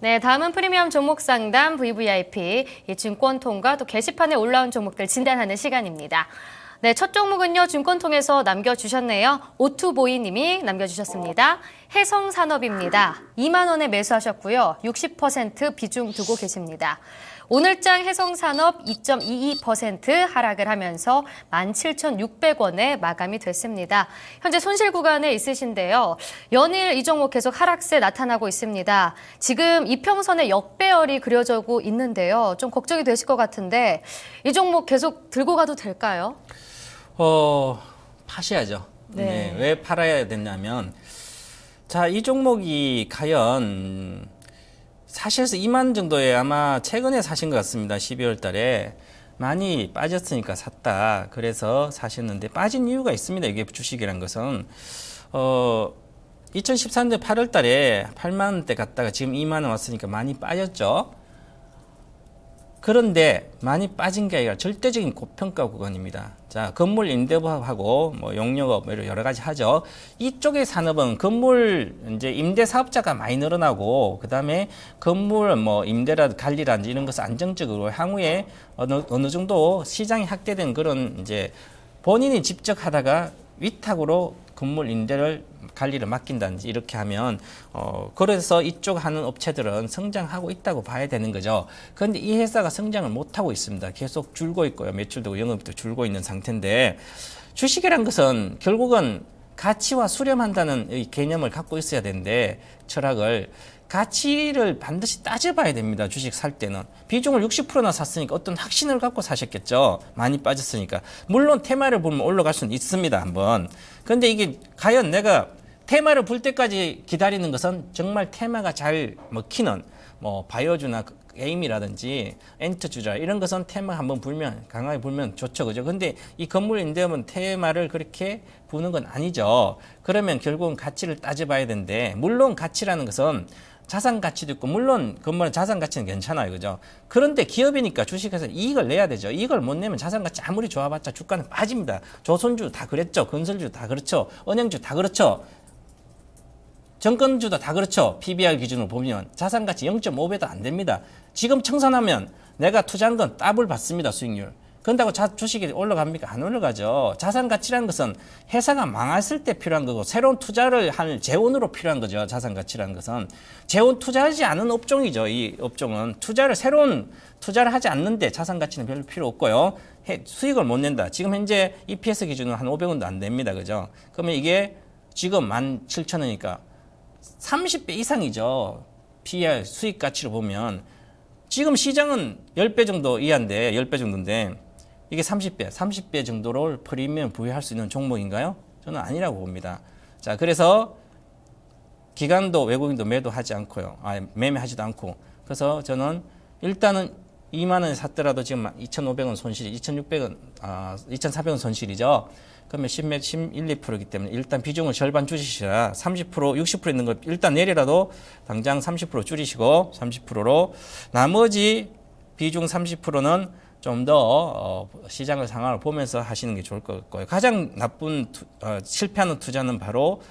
네, 다음은 프리미엄 종목 상담 VVIP, 이 증권통과 또 게시판에 올라온 종목들 진단하는 시간입니다. 네, 첫 종목은요, 증권통에서 남겨주셨네요. 오투보이님이 남겨주셨습니다. 해성산업입니다. 2만 원에 매수하셨고요. 60% 비중 두고 계십니다. 오늘장 해성산업 2.22% 하락을 하면서 17,600원에 마감이 됐습니다. 현재 손실 구간에 있으신데요. 연일 이 종목 계속 하락세 나타나고 있습니다. 지금 이평선에 역배열이 그려지고 있는데요. 좀 걱정이 되실 것 같은데 이 종목 계속 들고 가도 될까요? 파셔야죠. 네. 네, 왜 팔아야 되냐면, 자, 이 종목이 과연 사실서 2만 정도에 아마 최근에 사신 것 같습니다. 12월 달에 많이 빠졌으니까 샀다. 그래서 사셨는데 빠진 이유가 있습니다. 이게 주식이란 것은 2013년 8월 달에 8만 원대 갔다가 지금 2만 원 왔으니까 많이 빠졌죠. 그런데 많이 빠진 게 아니라 절대적인 고평가 구간입니다. 자, 건물 임대부하고 뭐 용역업 여러 가지 하죠. 이쪽의 산업은 건물 이제 임대 사업자가 많이 늘어나고 그다음에 건물 뭐 임대라 관리라든지 이런 것을 안정적으로 향후에 어느 정도 시장이 확대된 그런 이제 본인이 직접 하다가 위탁으로 건물 임대를 관리를 맡긴다든지 이렇게 하면 그래서 이쪽 하는 업체들은 성장하고 있다고 봐야 되는 거죠. 그런데 이 회사가 성장을 못하고 있습니다. 계속 줄고 있고요. 매출도 영업도 줄고 있는 상태인데 주식이란 것은 결국은 가치와 수렴한다는 이 개념을 갖고 있어야 되는데 철학을 가치를 반드시 따져봐야 됩니다. 주식 살 때는. 비중을 60%나 샀으니까 어떤 확신을 갖고 사셨겠죠. 많이 빠졌으니까. 물론 테마를 보면 올라갈 수는 있습니다. 한번. 그런데 이게 과연 내가 테마를 볼 때까지 기다리는 것은 정말 테마가 잘 먹히는 뭐 바이오주나 에임이라든지 엔터주자 이런 것은 테마 한번 불면 강하게 불면 좋죠. 그죠? 근데 이 건물 임대업은 테마를 그렇게 부는 건 아니죠. 그러면 결국은 가치를 따져봐야 되는데 물론 가치라는 것은 자산 가치도 있고 물론 건물은 자산 가치는 괜찮아요. 그죠? 그런데 기업이니까 주식에서 이익을 내야 되죠. 이익을 못 내면 자산 가치 아무리 좋아봤자 주가는 빠집니다. 조선주 다 그랬죠. 건설주 다 그렇죠. 은행주 다 그렇죠. 정권주도 다 그렇죠. PBR 기준으로 보면 자산 가치 0.5배도 안 됩니다. 지금 청산하면 내가 투자한 건 더블 받습니다. 수익률. 그런다고 주식이 올라갑니까? 안 올라가죠. 자산 가치라는 것은 회사가 망했을 때 필요한 거고 새로운 투자를 할 재원으로 필요한 거죠. 자산 가치라는 것은 재원 투자하지 않은 업종이죠. 이 업종은 새로운 투자를 하지 않는데 자산 가치는 별로 필요 없고요. 수익을 못 낸다. 지금 현재 EPS 기준은 한 500원도 안 됩니다. 그죠? 그러면 이게 지금 17,000원이니까 30배 이상이죠. PER 수익 가치로 보면 지금 시장은 10배 정도 이하인데 10배 정도인데 이게 30배 정도를 프리미엄 부여할 수 있는 종목인가요? 저는 아니라고 봅니다. 자, 그래서 기관도 외국인도 매도하지 않고요. 매매하지도 않고. 그래서 저는 일단은 2만 원에 샀더라도 지금 2,500원 손실이 2,600원 2,400원 손실이죠. 그러면 11, 2%이기 때문에 일단 비중을 절반 줄이시라 30%, 60% 있는 거 일단 내리라도 당장 30% 줄이시고 30%로 나머지 비중 30%는 좀 더 시장의 상황을 보면서 하시는 게 좋을 것 같고요. 가장 나쁜 실패하는 투자는 바로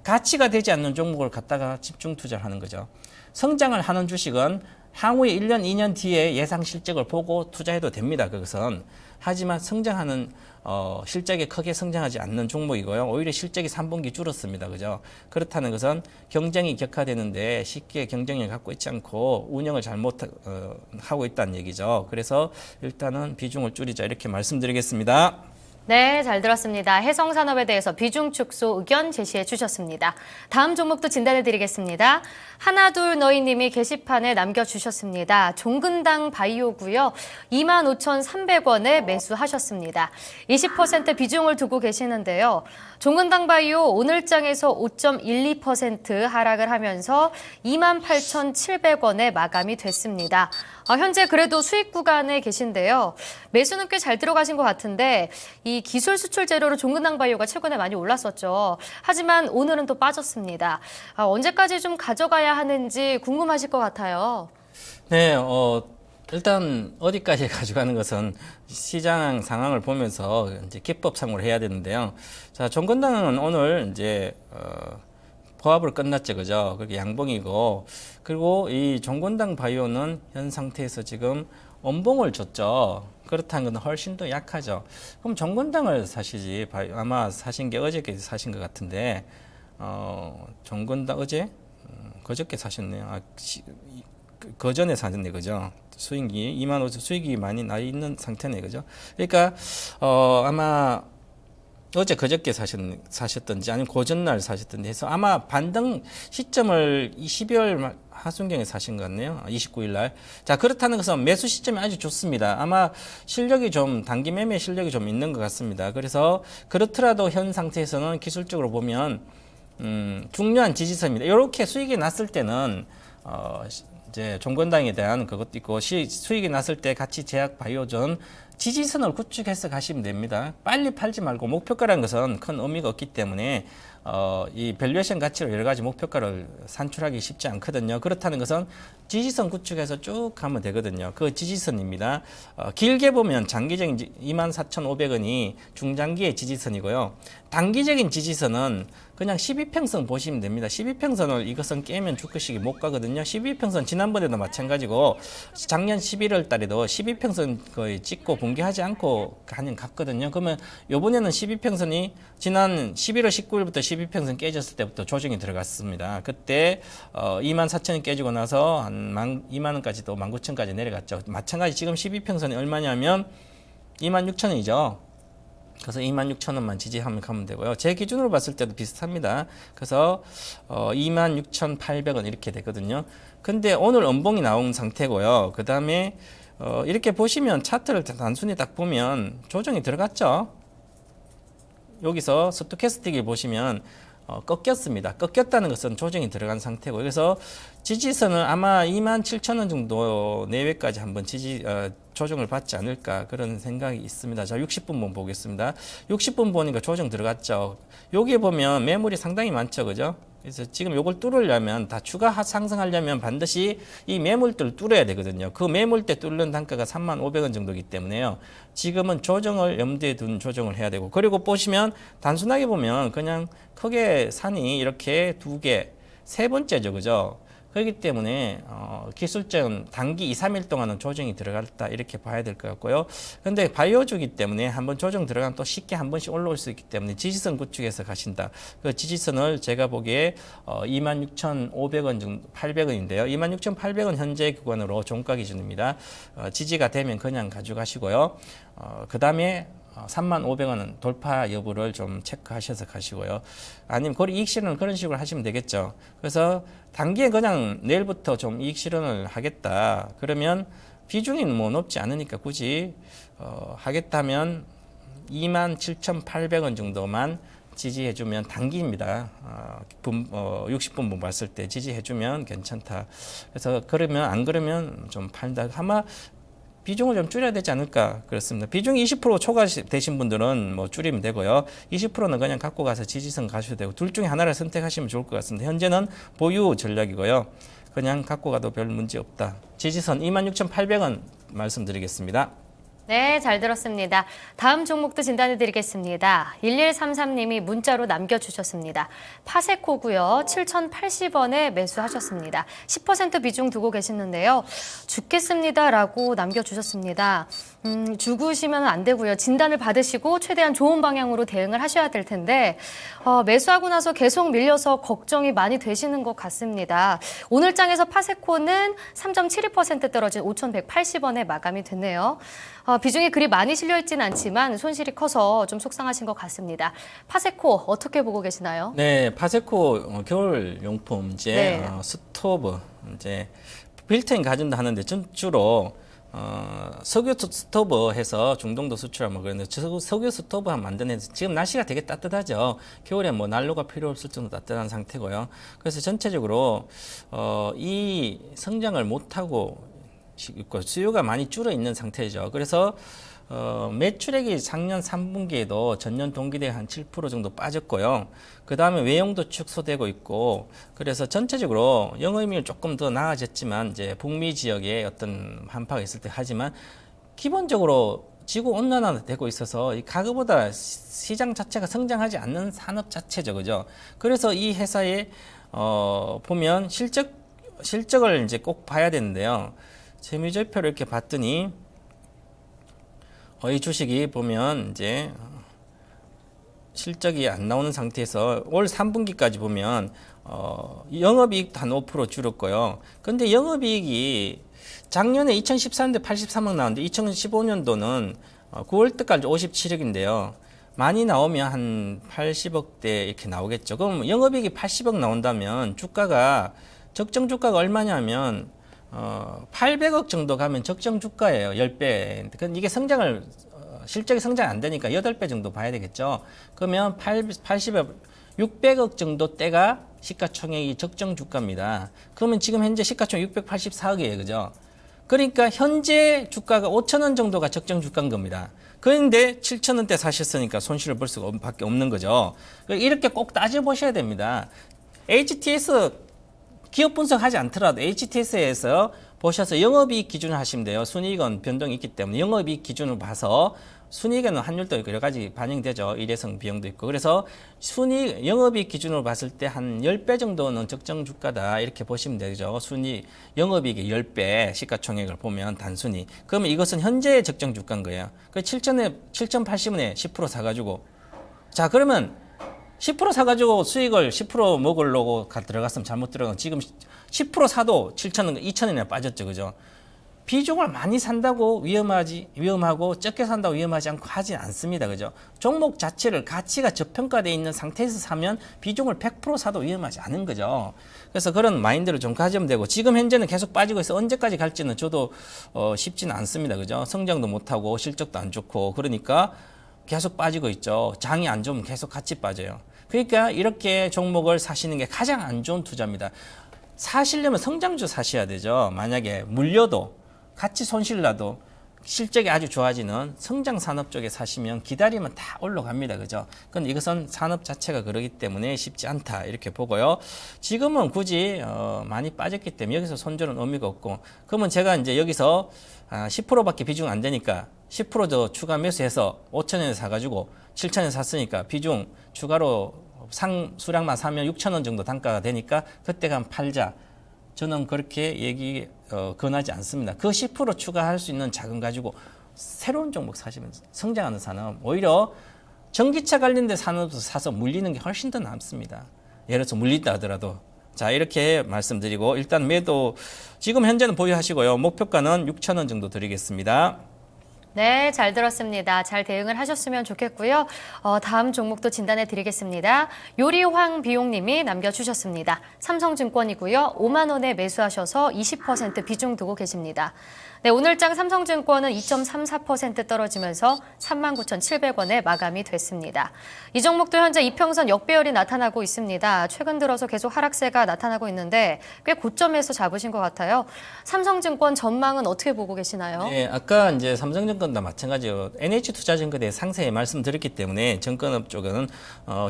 가치가 되지 않는 종목을 갖다가 집중 투자를 하는 거죠. 성장을 하는 주식은 향후에 1년, 2년 뒤에 예상 실적을 보고 투자해도 됩니다. 그것은. 하지만 성장하는 실적이 크게 성장하지 않는 종목이고요. 오히려 실적이 3분기 줄었습니다. 그죠? 그렇다는 것은 경쟁이 격화되는데 쉽게 경쟁력을 갖고 있지 않고 운영을 잘못 하고 있다는 얘기죠. 그래서 일단은 비중을 줄이자 이렇게 말씀드리겠습니다. 네, 잘 들었습니다. 해성산업에 대해서 비중 축소 의견 제시해 주셨습니다. 다음 종목도 진단해 드리겠습니다. 하나둘 너희님이 게시판에 남겨주셨습니다. 종근당 바이오고요. 25,300원에 매수하셨습니다. 20% 비중을 두고 계시는데요. 종근당 바이오 오늘장에서 5.12% 하락을 하면서 28,700원에 마감이 됐습니다. 현재 그래도 수익 구간에 계신데요. 매수는 꽤 잘 들어가신 것 같은데 이 기술 수출 재료로 종근당 바이오가 최근에 많이 올랐었죠. 하지만 오늘은 또 빠졌습니다. 언제까지 좀 가져가야 하는지 궁금하실 것 같아요. 네, 일단 어디까지 가져가는 것은 시장 상황을 보면서 이제 기법상으로 해야 되는데요. 자, 종근당은 오늘 이제 포합으로 끝났죠, 그죠? 그게 양봉이고, 그리고 이 종건당 바이오는 현 상태에서 지금 원봉을 줬죠. 그렇다는 건 훨씬 더 약하죠. 그럼 종건당을 사시지, 아마 사신 게 어저께 사신 것 같은데, 종건당 어제? 그저께 사셨네요. 그 전에 사셨네, 그죠? 수익이 2만 5천 수익이 많이 나 있는 상태네, 그죠? 그러니까 아마 어제 그저께 사셨던지 아니면 그 전날 사셨던지 해서 아마 반등 시점을 12월 하순경에 사신 것 같네요. 29일 날. 자, 그렇다는 것은 매수 시점이 아주 좋습니다. 아마 실력이 좀 단기 매매 실력이 좀 있는 것 같습니다. 그래서 그렇더라도 현 상태에서는 기술적으로 보면 중요한 지지선입니다. 이렇게 수익이 났을 때는 이제 종건당에 대한 그것도 있고 수익이 났을 때 같이 제약 바이오전 지지선을 구축해서 가시면 됩니다. 빨리 팔지 말고 목표가라는 것은 큰 의미가 없기 때문에 이 밸류에이션 가치로 여러 가지 목표가를 산출하기 쉽지 않거든요. 그렇다는 것은 지지선 구축해서 쭉 가면 되거든요. 그 지지선입니다. 길게 보면 장기적인 24,500원이 중장기의 지지선이고요. 단기적인 지지선은 그냥 12평선 보시면 됩니다. 12평선을 이것은 깨면 주크식이 못 가거든요. 12평선 지난번에도 마찬가지고 작년 11월 달에도 12평선 거의 찍고 붕괴하지 않고 그냥 갔거든요. 그러면 이번에는 12평선이 지난 11월 19일부터 12평선 깨졌을 때부터 조정이 들어갔습니다. 그때 24,000원 깨지고 나서 한 2만 원까지도 19,000원까지 내려갔죠. 마찬가지 지금 12평선이 얼마냐면 26,000원이죠. 그래서 26,000원만 지지하면 가면 되고요. 제 기준으로 봤을 때도 비슷합니다. 그래서 26,800원 이렇게 되거든요. 근데 오늘 음봉이 나온 상태고요. 그 다음에 이렇게 보시면 차트를 단순히 딱 보면 조정이 들어갔죠. 여기서 스토캐스틱을 보시면 꺾였습니다. 꺾였다는 것은 조정이 들어간 상태고, 그래서 지지선은 아마 27,000원 정도 내외까지 한번 조정을 받지 않을까 그런 생각이 있습니다. 자, 60분봉 보겠습니다. 60분 보니까 조정 들어갔죠. 여기에 보면 매물이 상당히 많죠, 그죠? 그래서 지금 요걸 뚫으려면 다 추가 상승하려면 반드시 이 매물대를 뚫어야 되거든요. 그 매물대 뚫는 단가가 35,000원 정도이기 때문에요. 지금은 조정을 염두에 둔 조정을 해야 되고, 그리고 보시면 단순하게 보면 그냥 크게 산이 이렇게 두 개, 세 번째죠, 그죠? 그렇기 때문에 기술적인 단기 2, 3일 동안은 조정이 들어갔다 이렇게 봐야 될 것 같고요. 그런데 바이오주기 때문에 한번 조정 들어가면 또 쉽게 한 번씩 올라올 수 있기 때문에 지지선 구축해서 가신다. 그 지지선을 제가 보기에 26,500원 정도, 800원인데요. 26,800원 현재 구간으로 종가 기준입니다. 지지가 되면 그냥 가져가시고요. 그 다음에 35,000원은 돌파 여부를 좀 체크하셔서 가시고요. 아니면 거리 이익 실현을 그런 식으로 하시면 되겠죠. 그래서 단기에 그냥 내일부터 좀 이익 실현을 하겠다. 그러면 비중이 뭐 높지 않으니까 굳이 하겠다면 27,800원 정도만 지지해주면 단기입니다. 60분 봤을 때 지지해주면 괜찮다. 그래서 그러면 안 그러면 좀 팔다. 아마 비중을 좀 줄여야 되지 않을까 그렇습니다. 비중이 20% 초과 되신 분들은 뭐 줄이면 되고요. 20%는 그냥 갖고 가서 지지선 가셔도 되고, 둘 중에 하나를 선택하시면 좋을 것 같습니다. 현재는 보유 전략이고요. 그냥 갖고 가도 별 문제 없다. 지지선 26,800원 말씀드리겠습니다. 네, 잘 들었습니다. 다음 종목도 진단해 드리겠습니다. 1133님이 문자로 남겨주셨습니다. 파세코고요. 7,080원에 매수하셨습니다. 10% 비중 두고 계시는데요. 죽겠습니다라고 남겨주셨습니다. 죽으시면 안 되고요. 진단을 받으시고 최대한 좋은 방향으로 대응을 하셔야 될 텐데 매수하고 나서 계속 밀려서 걱정이 많이 되시는 것 같습니다. 오늘 장에서 파세코는 3.72% 떨어진 5,180원에 마감이 됐네요. 비중이 그리 많이 실려있지는 않지만 손실이 커서 좀 속상하신 것 같습니다. 파세코 어떻게 보고 계시나요? 네, 파세코 겨울 용품 이제 스토브 이제 빌트인 가전도 하는데 주로 석유 스토브 해서 중동도 수출하면 그런데 석유 스토브 한 만드는데 지금 날씨가 되게 따뜻하죠. 겨울에 뭐 난로가 필요 없을 정도 따뜻한 상태고요. 그래서 전체적으로 이 성장을 못하고 있고 수요가 많이 줄어 있는 상태죠. 그래서 매출액이 작년 3분기에도 전년 동기 대비 한 7% 정도 빠졌고요. 그 다음에 외형도 축소되고 있고, 그래서 전체적으로 영업이익률 조금 더 나아졌지만 이제 북미 지역에 어떤 한파가 있을 때 하지만 기본적으로 지구 온난화되고 있어서 이 과거보다 시장 자체가 성장하지 않는 산업 자체죠, 그죠? 그래서 이 회사에 보면 실적을 이제 꼭 봐야 되는데요. 재무제표를 이렇게 봤더니 이 주식이 보면 이제 실적이 안 나오는 상태에서 올 3분기까지 보면 영업이익도 한 5% 줄었고요. 근데 영업이익이 작년에 2014년도에 83억 나왔는데 2015년도는 9월 때까지 57억인데요. 많이 나오면 한 80억대 이렇게 나오겠죠. 그럼 영업이익이 80억 나온다면 주가가 적정 주가가 얼마냐면 800억 정도 가면 적정 주가예요. 10배. 이게 실적이 성장 안 되니까 8배 정도 봐야 되겠죠. 그러면 80억, 600억 정도 때가 시가총액이 적정 주가입니다. 그러면 지금 현재 시가총액 684억이에요. 그죠? 그러니까 현재 주가가 5,000원 정도가 적정 주가인 겁니다. 그런데 7,000원대 사셨으니까 손실을 볼 수가 밖에 없는 거죠. 이렇게 꼭 따져보셔야 됩니다. HTS 기업 분석하지 않더라도 HTS에서 보셔서 영업이익 기준을 하시면 돼요. 순이익은 변동이 있기 때문에 영업이익 기준을 봐서 순이익에는 환율도 있고 여러 가지 반영되죠. 일회성 비용도 있고. 그래서 영업이익 기준으로 봤을 때 한 10배 정도는 적정 주가다. 이렇게 보시면 되죠. 영업이익의 10배 시가총액을 보면 단순히. 그러면 이것은 현재의 적정 주가인 거예요. 그 7,080원에 10% 사가지고. 자, 그러면 10% 사가지고 수익을 10% 먹으려고 들어갔으면 잘못 들어간 지금 10% 사도 7,000원, 2,000원이나 빠졌죠. 그죠? 비중을 많이 산다고 위험하고 적게 산다고 위험하지 않고 하진 않습니다. 그죠? 종목 자체를 가치가 저평가되어 있는 상태에서 사면 비중을 100% 사도 위험하지 않은 거죠. 그래서 그런 마인드를 좀 가지면 되고 지금 현재는 계속 빠지고 있어 언제까지 갈지는 저도 쉽지는 않습니다. 그죠? 성장도 못하고 실적도 안 좋고 그러니까 계속 빠지고 있죠. 장이 안 좋으면 계속 같이 빠져요. 그러니까 이렇게 종목을 사시는 게 가장 안 좋은 투자입니다. 사시려면 성장주 사셔야 되죠. 만약에 물려도 같이 손실 나도 실적이 아주 좋아지는 성장 산업 쪽에 사시면 기다리면 다 올라갑니다. 그죠? 근데 이것은 산업 자체가 그러기 때문에 쉽지 않다. 이렇게 보고요. 지금은 굳이 많이 빠졌기 때문에 여기서 손절은 의미가 없고 그러면 제가 이제 여기서 10%밖에 비중 안 되니까 10%더 추가 매수해서 5,000원에 사가지고 7,000원에 샀으니까 비중 추가로 수량만 사면 6,000원 정도 단가가 되니까 그때 가면 팔자. 저는 그렇게 권하지 않습니다. 그 10% 추가할 수 있는 자금 가지고 새로운 종목 사시면 성장하는 산업, 오히려 전기차 관련된 산업도 사서 물리는 게 훨씬 더 남습니다. 예를 들어서 물린다 하더라도. 자, 이렇게 말씀드리고 일단 매도 지금 현재는 보유하시고요. 목표가는 6,000원 정도 드리겠습니다. 네, 잘 들었습니다. 잘 대응을 하셨으면 좋겠고요. 다음 종목도 진단해 드리겠습니다. 요리황 비용님이 남겨주셨습니다. 삼성증권이고요. 5만 원에 매수하셔서 20% 비중 두고 계십니다. 네, 오늘장 삼성증권은 2.34% 떨어지면서 39,700원에 마감이 됐습니다. 이 종목도 현재 이평선 역배열이 나타나고 있습니다. 최근 들어서 계속 하락세가 나타나고 있는데 꽤 고점에서 잡으신 것 같아요. 삼성증권 전망은 어떻게 보고 계시나요? 네, 아까 이제 삼성증권도 마찬가지요. NH투자증권에 상세히 말씀드렸기 때문에 증권업 쪽은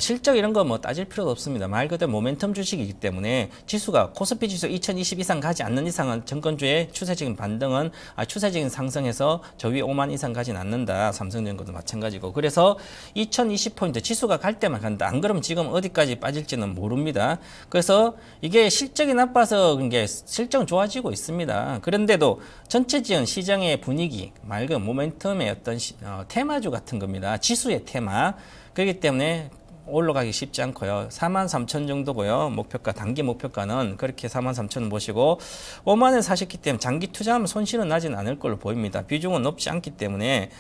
실적 이런 거 뭐 따질 필요도 없습니다. 말 그대로 모멘텀 주식이기 때문에 지수가 코스피 지수 2020 이상 가지 않는 이상은 증권주의 추세적인 반등은 추세적인 상승에서 저 위에 5만 이상 가진 않는다. 삼성전자도 마찬가지고. 그래서 2020포인트 지수가 갈 때만 간다. 안 그러면 지금 어디까지 빠질지는 모릅니다. 그래서 이게 실적이 나빠서 그런 게 실적은 좋아지고 있습니다. 그런데도 전체적인 시장의 분위기, 맑은 모멘텀의 어떤 테마주 같은 겁니다. 지수의 테마. 그렇기 때문에 올라가기 쉽지 않고요. 43,000 정도고요. 목표가, 단기 목표가는 그렇게 43,000원 보시고 5만 원 사셨기 때문에 장기 투자하면 손실은 나진 않을 걸로 보입니다. 비중은 높지 않기 때문에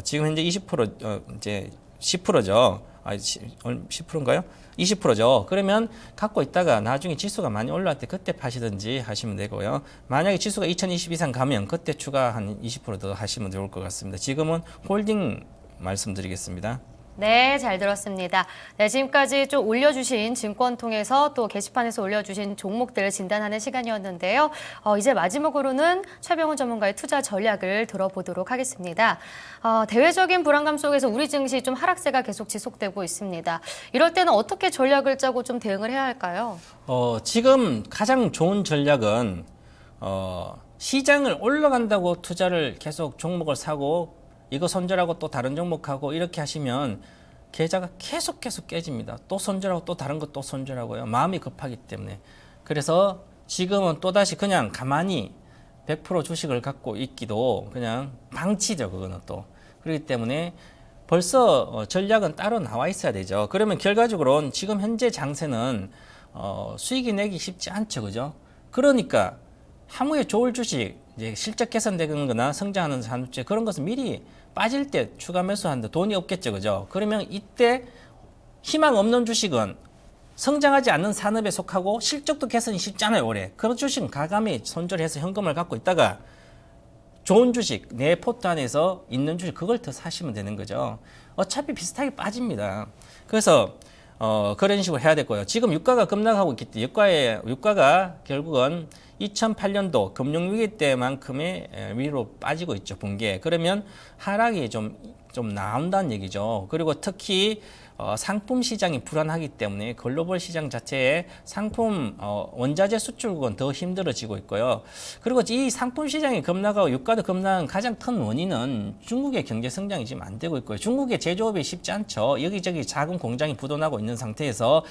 지금 현재 20% 이제 10%죠. 10%인가요? 20%죠. 그러면 갖고 있다가 나중에 지수가 많이 올라갈 때 그때 파시든지 하시면 되고요. 만약에 지수가 2020 이상 가면 그때 추가 한 20% 더 하시면 좋을 것 같습니다. 지금은 홀딩 말씀드리겠습니다. 네, 잘 들었습니다. 네, 지금까지 좀 올려주신 증권 통해서 또 게시판에서 올려주신 종목들 진단하는 시간이었는데요. 이제 마지막으로는 최병훈 전문가의 투자 전략을 들어보도록 하겠습니다. 대외적인 불안감 속에서 우리 증시 좀 하락세가 계속 지속되고 있습니다. 이럴 때는 어떻게 전략을 짜고 좀 대응을 해야 할까요? 지금 가장 좋은 전략은 시장을 올라간다고 투자를 계속 종목을 사고 이거 손절하고 또 다른 종목하고 이렇게 하시면 계좌가 계속 깨집니다. 또 손절하고 또 다른 거 또 손절하고요. 마음이 급하기 때문에. 그래서 지금은 또다시 그냥 가만히 100% 주식을 갖고 있기도 그냥 방치죠. 그거는 또. 그렇기 때문에 벌써 전략은 따로 나와 있어야 되죠. 그러면 결과적으로는 지금 현재 장세는 수익이 내기 쉽지 않죠. 그죠? 그러니까 향후에 좋을 주식, 이제 실적 개선되는 거나 성장하는 산업재 그런 것은 미리 빠질 때 추가 매수하는데 돈이 없겠죠. 그죠? 그러면 이때 희망 없는 주식은 성장하지 않는 산업에 속하고 실적도 개선이 쉽잖아요. 올해. 그런 주식은 가감히 손절해서 현금을 갖고 있다가 좋은 주식, 내 포트 안에서 있는 주식 그걸 더 사시면 되는 거죠. 어차피 비슷하게 빠집니다. 그래서 그런 식으로 해야 될 거예요. 지금 유가가 급락하고 있기 때문에 유가가 결국은 2008년도 금융위기 때만큼의 위로 빠지고 있죠. 분기에. 그러면 하락이 좀 나온다는 얘기죠. 그리고 특히 상품 시장이 불안하기 때문에 글로벌 시장 자체에 상품 원자재 수출국은 더 힘들어지고 있고요. 그리고 이 상품 시장이 급락하고 유가도 급락한 가장 큰 원인은 중국의 경제 성장이 지금 안 되고 있고요. 중국의 제조업이 쉽지 않죠. 여기저기 작은 공장이 부도나고 있는 상태에서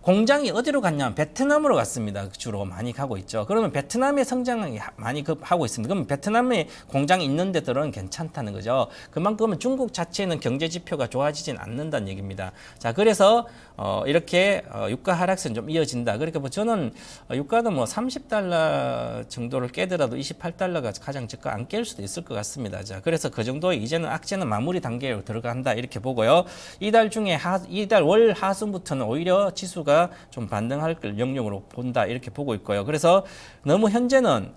공장이 어디로 갔냐면 베트남으로 갔습니다. 주로 많이 가고 있죠. 그러면 베트남의 성장이 많이 하고 있습니다. 그러면 베트남에 공장이 있는 데들은 괜찮다는 거죠. 그만큼은 중국 자체는 경제 지표가 좋아지진 않는다는 얘기입니다. 자, 그래서 이렇게 유가 하락세는 좀 이어진다. 그러니까 뭐 저는 유가도 뭐 30달러 정도를 깨더라도 28달러가 가장 저가 안 깰 수도 있을 것 같습니다. 자, 그래서 그 정도 이제는 악재는 마무리 단계로 들어간다 이렇게 보고요. 이달 중에 이달 월 하순부터는 오히려 지수가 좀 반등할 영역으로 본다 이렇게 보고 있고요. 그래서 너무 현재는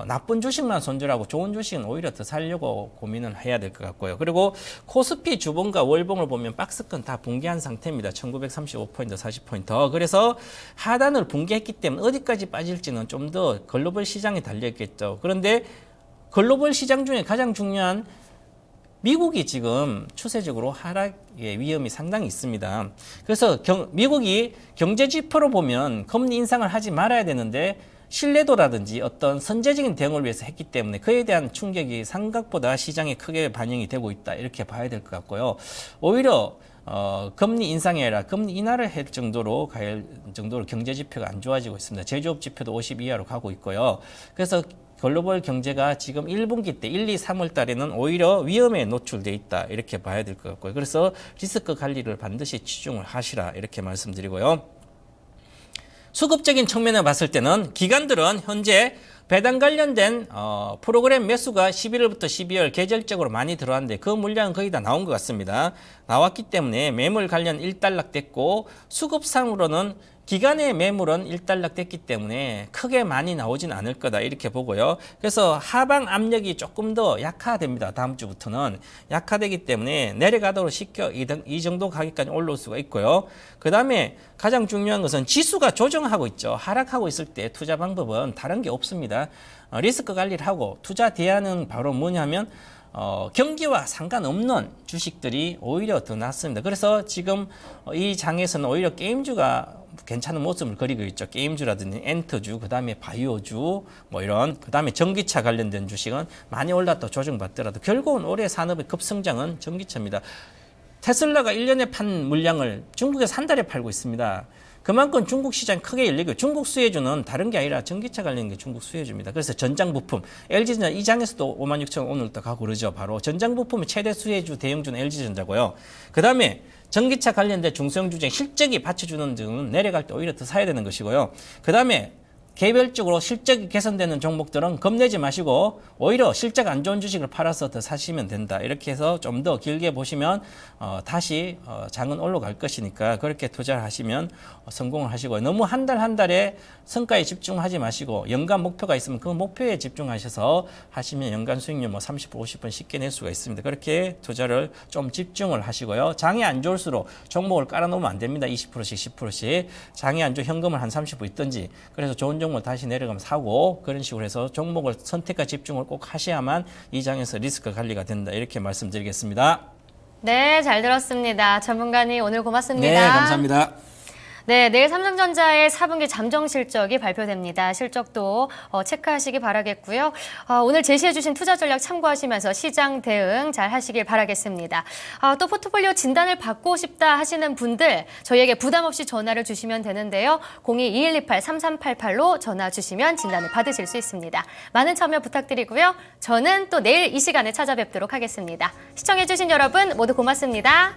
나쁜 주식만 손절하고 좋은 주식은 오히려 더 살려고 고민을 해야 될 것 같고요. 그리고 코스피 주봉과 월봉을 보면 박스권 다 붕괴한 상태입니다. 1935포인트, 40포인트. 그래서 하단을 붕괴했기 때문에 어디까지 빠질지는 좀 더 글로벌 시장에 달려있겠죠. 그런데 글로벌 시장 중에 가장 중요한 미국이 지금 추세적으로 하락의 위험이 상당히 있습니다. 그래서 미국이 경제 지표로 보면 금리 인상을 하지 말아야 되는데 신뢰도라든지 어떤 선제적인 대응을 위해서 했기 때문에 그에 대한 충격이 생각보다 시장에 크게 반영이 되고 있다 이렇게 봐야 될 것 같고요. 오히려 금리 인상이 아니라 금리 인하를 할 정도로 경제 지표가 안 좋아지고 있습니다. 제조업 지표도 50 이하로 가고 있고요. 그래서 글로벌 경제가 지금 1분기 때 1, 2, 3월 달에는 오히려 위험에 노출돼 있다 이렇게 봐야 될 것 같고요. 그래서 리스크 관리를 반드시 치중을 하시라 이렇게 말씀드리고요. 수급적인 측면을 봤을 때는 기관들은 현재 배당 관련된 프로그램 매수가 11월부터 12월 계절적으로 많이 들어왔는데 그 물량은 거의 다 나온 것 같습니다. 나왔기 때문에 매물 관련 일단락됐고 수급상으로는 기간의 매물은 일단락됐기 때문에 크게 많이 나오진 않을 거다 이렇게 보고요. 그래서 하방 압력이 조금 더 약화됩니다. 다음 주부터는 약화되기 때문에 내려가도록 시켜 이 정도 가격까지 올라올 수가 있고요. 그 다음에 가장 중요한 것은 지수가 조정하고 있죠. 하락하고 있을 때 투자 방법은 다른 게 없습니다. 리스크 관리를 하고 투자 대안은 바로 뭐냐면 경기와 상관없는 주식들이 오히려 더 낫습니다. 그래서 지금 이 장에서는 오히려 게임주가 괜찮은 모습을 그리고 있죠. 게임주라든지 엔터주, 그 다음에 바이오주, 뭐 이런, 그 다음에 전기차 관련된 주식은 많이 올랐다 조정받더라도 결국은 올해 산업의 급성장은 전기차입니다. 테슬라가 1년에 판 물량을 중국에서 한 달에 팔고 있습니다. 그만큼 중국 시장이 크게 열리고 중국 수혜주는 다른 게 아니라 전기차 관련된 게 중국 수혜주입니다. 그래서 전장 부품, LG전자 이 장에서도 56,000원 오늘 또 가고 그러죠. 바로 전장 부품의 최대 수혜주 대형주는 LG전자고요. 그 다음에 전기차 관련된 중소형 주제 실적이 받쳐주는 등은 내려갈 때 오히려 더 사야 되는 것이고요. 그 다음에 개별적으로 실적이 개선되는 종목들은 겁내지 마시고 오히려 실적 안 좋은 주식을 팔아서 더 사시면 된다. 이렇게 해서 좀 더 길게 보시면 다시 장은 올라갈 것이니까 그렇게 투자를 하시면 성공을 하시고 너무 한 달 한 달에 성과에 집중하지 마시고 연간 목표가 있으면 그 목표에 집중하셔서 하시면 연간 수익률 뭐 30%, 50% 쉽게 낼 수가 있습니다. 그렇게 투자를 좀 집중을 하시고요. 장이 안 좋을수록 종목을 깔아놓으면 안 됩니다. 20%씩 10%씩. 장이 안 좋으면 현금을 한 30% 있든지 그래서 좋은 종목 다시 내려가면 사고 그런 식으로 해서 종목을 선택과 집중을 꼭 하셔야만 이 장에서 리스크 관리가 된다. 이렇게 말씀드리겠습니다. 네, 잘 들었습니다. 전문가님 오늘 고맙습니다. 네, 감사합니다. 네, 내일 삼성전자의 4분기 잠정 실적이 발표됩니다. 실적도 체크하시기 바라겠고요. 오늘 제시해주신 투자 전략 참고하시면서 시장 대응 잘 하시길 바라겠습니다. 또 포트폴리오 진단을 받고 싶다 하시는 분들 저희에게 부담 없이 전화를 주시면 되는데요. 02-2128-3388로 전화 주시면 진단을 받으실 수 있습니다. 많은 참여 부탁드리고요. 저는 또 내일 이 시간에 찾아뵙도록 하겠습니다. 시청해주신 여러분 모두 고맙습니다.